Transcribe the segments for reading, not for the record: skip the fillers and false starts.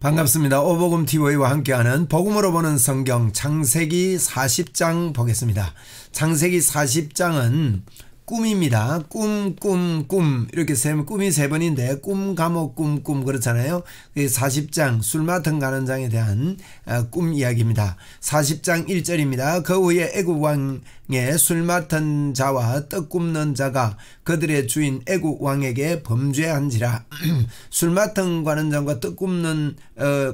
반갑습니다. 오복음 TV와 함께하는 복음으로 보는 성경 창세기 40장 보겠습니다. 창세기 40장은 꿈입니다. 꿈 이렇게 꿈이 세 번인데 꿈 감옥 꿈 그렇잖아요. 40장 술 맡은 가는 장에 대한 꿈 이야기입니다. 40장 1절입니다. 그 후에 애국 왕의 술 맡은 자와 떡 굽는 자가 그들의 주인 애국 왕에게 범죄한지라. 술 맡은 관원장과 떡 굽는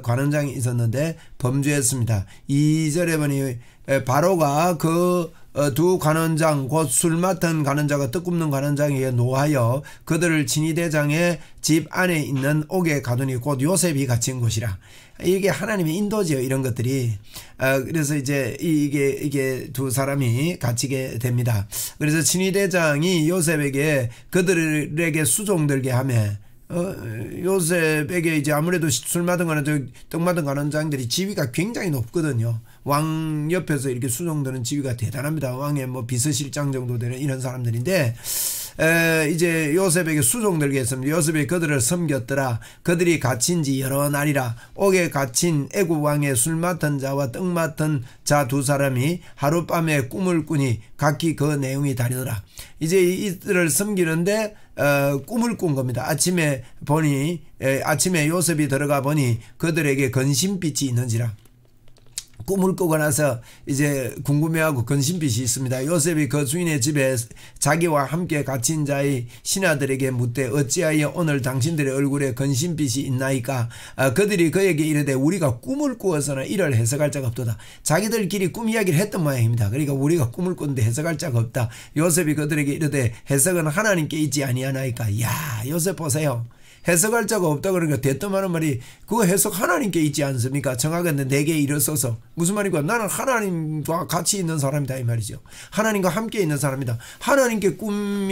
관원장이 있었는데 범죄했습니다. 2절에 보니 바로가 그 두 관원장 곧 술 맡은 관원자가 떡 굽는 관원장에게 노하여 그들을 진위대장의 집 안에 있는 옥에 가두니 곧 요셉이 갇힌 곳이라. 이게 하나님의 인도지요, 이런 것들이. 그래서 이제 이게 두 사람이 갇히게 됩니다. 그래서 진위대장이 요셉에게 그들에게 수종들게 하며 요셉에게 이제 아무래도 술 맡은 관원장, 떡 맡은 관원장들이 지위가 굉장히 높거든요. 왕 옆에서 이렇게 수종드는 지위가 대단합니다. 왕의 뭐 비서실장 정도 되는 이런 사람들인데, 이제 요셉에게 수종들게 했습니다. 요셉이 그들을 섬겼더라. 그들이 갇힌 지 여러 날이라. 옥에 갇힌 애굽 왕의 술 맡은 자와 떡 맡은 자 두 사람이 하룻밤에 꿈을 꾸니 각기 그 내용이 다르더라. 이제 이들을 섬기는데 꿈을 꾼 겁니다. 아침에 요셉이 들어가 보니 그들에게 건심빛이 있는지라. 꿈을 꾸고 나서 이제 궁금해하고 건심빛이 있습니다. 요셉이 그 주인의 집에 자기와 함께 갇힌 자의 신하들에게 묻되 어찌하여 오늘 당신들의 얼굴에 건심빛이 있나이까. 그들이 그에게 이르되 우리가 꿈을 꾸어서는 이를 해석할 자가 없도다. 자기들끼리 꿈 이야기를 했던 모양입니다. 그러니까 우리가 꿈을 꿨는데 해석할 자가 없다. 요셉이 그들에게 이르되 해석은 하나님께 있지 아니하나이까. 야, 요셉 보세요. 해석할 자가 없다 그러니까 대뜸하는 말이 그 해석 하나님께 있지 않습니까? 정하건대 내게 일어서서. 무슨 말이고, 나는 하나님과 같이 있는 사람이다 이 말이죠. 하나님과 함께 있는 사람이다. 하나님께 꿈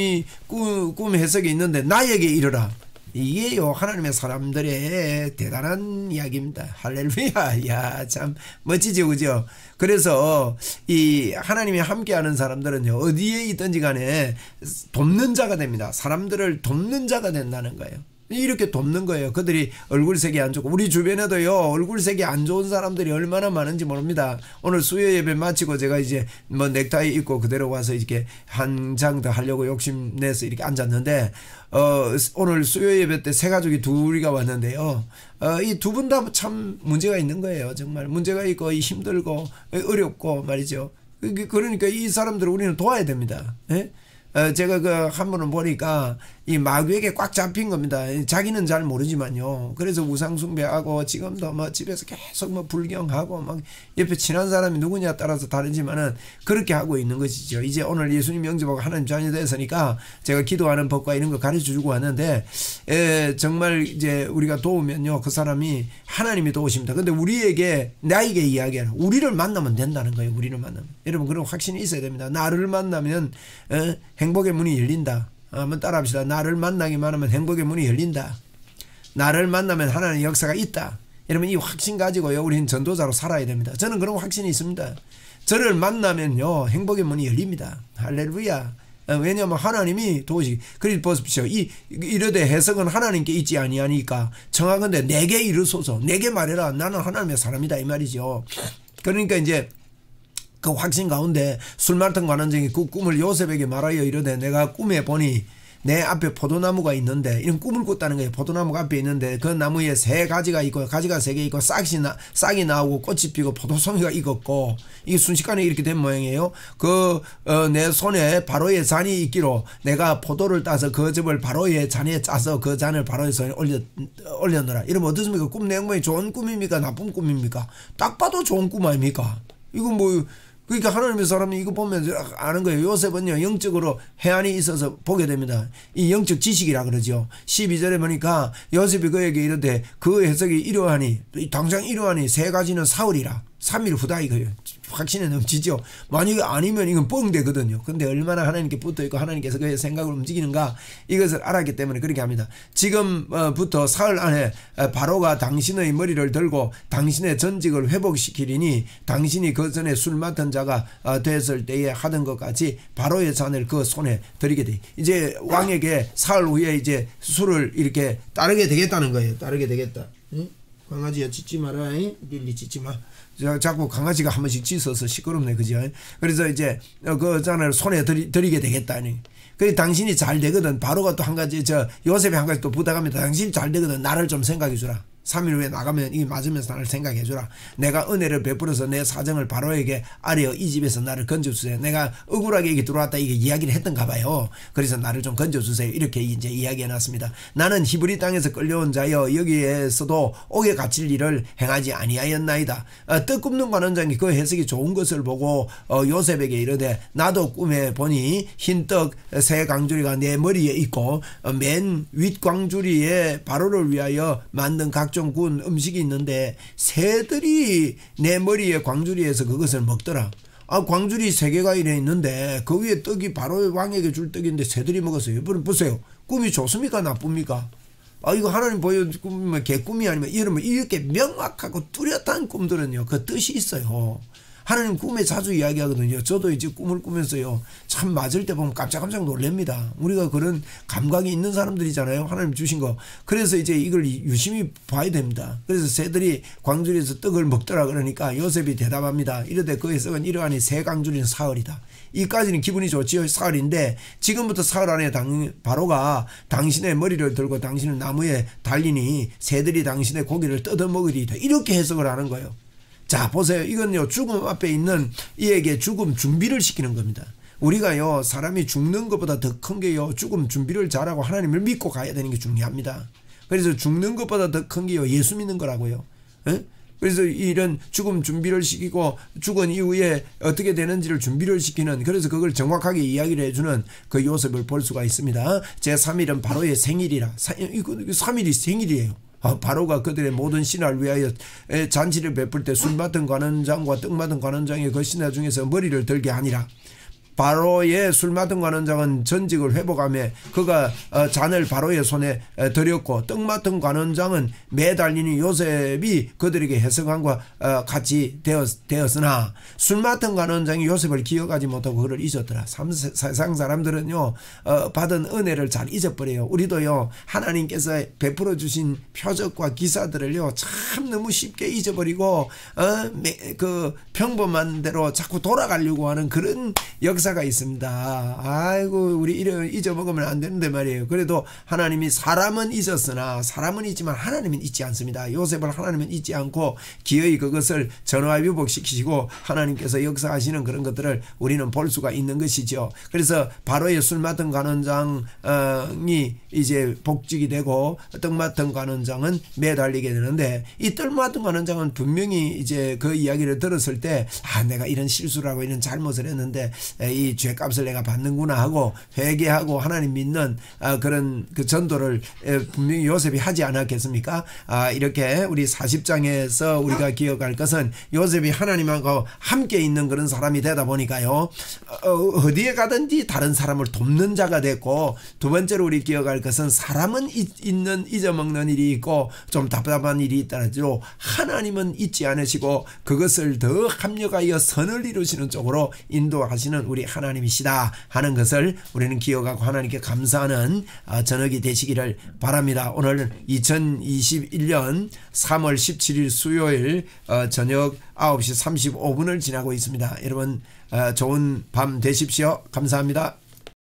해석이 있는데 나에게 이르라. 이게요 하나님의 사람들의 대단한 이야기입니다. 할렐루야. 야, 참 멋지죠, 그죠? 그래서 이 하나님이 함께하는 사람들은요 어디에 있든지 간에 돕는 자가 됩니다. 사람들을 돕는 자가 된다는 거예요. 이렇게 돕는 거예요. 그들이 얼굴색이 안 좋고, 우리 주변에도요 얼굴색이 안 좋은 사람들이 얼마나 많은지 모릅니다. 오늘 수요 예배 마치고 제가 이제 뭐 넥타이 입고 그대로 와서 이렇게 한 장 더 하려고 욕심내서 이렇게 앉았는데, 오늘 수요 예배 때 세 가족이 둘이가 왔는데요, 이 두 분 다 참 문제가 있는 거예요. 정말 문제가 있고 힘들고 어렵고 말이죠. 그러니까 이 사람들을 우리는 도와야 됩니다. 예? 제가 그 한 번은 보니까 이 마귀에게 꽉 잡힌 겁니다. 자기는 잘 모르지만요. 그래서 우상숭배하고 지금도 뭐 집에서 계속 뭐 불경하고 막 옆에 친한 사람이 누구냐 따라서 다르지만은 그렇게 하고 있는 것이죠. 이제 오늘 예수님 영접하고 하나님 자녀 됐으니까 제가 기도하는 법과 이런 거 가르쳐 주고 왔는데, 정말 이제 우리가 도우면요 그 사람이 하나님이 도우십니다. 근데 나에게 이야기하라. 우리를 만나면 된다는 거예요. 우리를 만나면. 여러분 그런 확신이 있어야 됩니다. 나를 만나면 행복의 문이 열린다. 한번 따라합시다. 나를 만나기만 하면 행복의 문이 열린다. 나를 만나면 하나님의 역사가 있다. 여러분 이 확신 가지고요 우리는 전도자로 살아야 됩니다. 저는 그런 확신이 있습니다. 저를 만나면요 행복의 문이 열립니다. 할렐루야. 왜냐하면 하나님이 도우시기. 그래서 보십시오. 이르되 해석은 하나님께 있지 아니하니까 청하건대 내게 이르소서. 내게 말해라. 나는 하나님의 사람이다 이 말이죠. 그러니까 이제 그 확신 가운데 술 맡은 관원장이 그 꿈을 요셉에게 말하여 이르되 내가 꿈에 보니 내 앞에 포도나무가 있는데, 이런 꿈을 꿨다는 거예요. 포도나무가 앞에 있는데 그 나무에 세 가지가 있고 가지가 세 개 있고 싹이 나오고 꽃이 피고 포도송이가 익었고, 이게 순식간에 이렇게 된 모양이에요. 내 손에 바로의 잔이 있기로 내가 포도를 따서 그 즙을 바로의 잔에 짜서 그 잔을 바로의 손에 올려놓으라. 이러면 어떻습니까? 꿈 내용이 좋은 꿈입니까? 나쁜 꿈입니까? 딱 봐도 좋은 꿈 아닙니까? 이거 뭐, 그러니까 하나님의 사람이 이거 보면 아는 거예요. 요셉은요 영적으로 해안이 있어서 보게 됩니다. 이 영적 지식이라 그러죠. 12절에 보니까 요셉이 그에게 이르되 그 해석이 이러하니, 당장 이러하니 세 가지는 사흘이라. 3일 후다 이거예요. 확신에 넘치죠. 만약에 아니면 이건 뻥되거든요. 근데 얼마나 하나님께 붙어있고 하나님께서 그의 생각을 움직이는가 이것을 알았기 때문에 그렇게 합니다. 지금부터 사흘 안에 바로가 당신의 머리를 들고 당신의 전직을 회복시키리니 당신이 그 전에 술 맡은 자가 됐을 때에 하던 것 같이 바로의 잔을 그 손에 들이게 돼. 이제 왕에게 사흘 후에 이제 술을 이렇게 따르게 되겠다는 거예요. 따르게 되겠다. 응? 강아지야 짖지 마라. 릴리 짖지 마. 자꾸 강아지가 한 번씩 짖어서 시끄럽네. 그죠? 그래서 이제 그잖아요. 손에 들이게 되겠다니. 그래 당신이 잘 되거든. 바로가 또 한 가지 요셉이 한 가지 또 부탁합니다. 당신이 잘 되거든. 나를 좀 생각해 주라. 3일 후에 나가면 이게 맞으면서 나를 생각해 주라. 내가 은혜를 베풀어서 내 사정을 바로에게 아뢰어 이 집에서 나를 건져주세요. 내가 억울하게 이게 들어왔다 이게 이야기를 했던가 봐요. 그래서 나를 좀 건져주세요. 이렇게 이제 이야기해 놨습니다. 나는 히브리 땅에서 끌려온 자여 여기에서도 옥에 갇힐 일을 행하지 아니하였나이다. 떡 굽는 관원장이 그 해석이 좋은 것을 보고 요셉에게 이르되 나도 꿈에 보니 흰떡 세 광주리가 내 머리에 있고 맨 윗 광주리에 바로를 위하여 만든 각종 구운 음식이 있는데 새들이 내 머리에 광주리에서 그것을 먹더라. 광주리 3개가 이래 있는데 그 위에 떡이 바로 왕에게 줄 떡인데 새들이 먹었어요. 여러분 보세요. 꿈이 좋습니까 나쁩니까? 이거 하나님 보여주면 개꿈이 아니면 이러면 이렇게 명확하고 뚜렷한 꿈들은요 그 뜻이 있어요. 하나님 꿈에 자주 이야기하거든요. 저도 이제 꿈을 꾸면서요. 참 맞을 때 보면 깜짝깜짝 놀랍니다. 우리가 그런 감각이 있는 사람들이잖아요. 하나님 주신 거. 그래서 이제 이걸 유심히 봐야 됩니다. 그래서 새들이 광주리에서 떡을 먹더라 그러니까 요셉이 대답합니다. 이르되 그 해석은 이러하니 새 광주리는 사흘이다. 이까지는 기분이 좋지요. 사흘인데 지금부터 사흘 안에 바로가 당신의 머리를 들고 당신은 나무에 달리니 새들이 당신의 고기를 뜯어먹으리이다. 이렇게 해석을 하는 거예요. 자 보세요. 이건요 죽음 앞에 있는 이에게 죽음 준비를 시키는 겁니다. 우리가요 사람이 죽는 것보다 더 큰 게요 죽음 준비를 잘하고 하나님을 믿고 가야 되는 게 중요합니다. 그래서 죽는 것보다 더 큰 게요 예수 믿는 거라고요. 에? 그래서 이런 죽음 준비를 시키고 죽은 이후에 어떻게 되는지를 준비를 시키는 그래서 그걸 정확하게 이야기를 해주는 그 요셉을 볼 수가 있습니다. 제3일은 바로의 생일이라 3일이 생일이에요. 바로가 그들의 모든 신하를 위하여 잔치를 베풀 때 술 맡은 관원장과 떡 맡은 관원장의 그 신하 중에서 머리를 들게 하니라. 바로의 술 맡은 관원장은 전직을 회복하며 그가 잔을 바로의 손에 들였고 떡 맡은 관원장은 매달리는 요셉이 그들에게 해석함과 같이 되었으나 술 맡은 관원장이 요셉을 기억하지 못하고 그를 잊었더라. 세상 사람들은요 받은 은혜를 잘 잊어버려요. 우리도요 하나님께서 베풀어 주신 표적과 기사들을요 참 너무 쉽게 잊어버리고 그 평범한 대로 자꾸 돌아가려고 하는 그런 역사가 있습니다. 아이고 우리 잊어먹으면 안 되는데 말이에요. 그래도 하나님이 사람은 잊었으나 사람은 잊지만 하나님은 잊지 않습니다. 요셉을 하나님은 잊지 않고 기어이 그것을 전화위복시키시고 하나님께서 역사하시는 그런 것들을 우리는 볼 수가 있는 것이죠. 그래서 바로의 술 맡은 관원장이 이제 복직이 되고 떡 맡은 관원장은 매달리게 되는데 이 떡 맡은 관원장은 분명히 이제 그 이야기를 들었을 때 내가 이런 실수를 하고 이런 잘못을 했는데 이 죄값을 내가 받는구나 하고 회개하고 하나님 믿는 그런 그 전도를 분명히 요셉이 하지 않았겠습니까? 이렇게 우리 40장에서 우리가 기억할 것은 요셉이 하나님하고 함께 있는 그런 사람이 되다 보니까요 어디에 가든지 다른 사람을 돕는 자가 됐고 두 번째로 우리 기억할 것은 사람은 잊어먹는 일이 있고 좀 답답한 일이 있다라도 하나님은 잊지 않으시고 그것을 더 합력하여 선을 이루시는 쪽으로 인도하시는 우리 하나님이시다 하는 것을 우리는 기억하고 하나님께 감사하는 저녁이 되시기를 바랍니다. 오늘 2021년 3월 17일 수요일 저녁 9시 35분을 지나고 있습니다. 여러분 좋은 밤 되십시오. 감사합니다.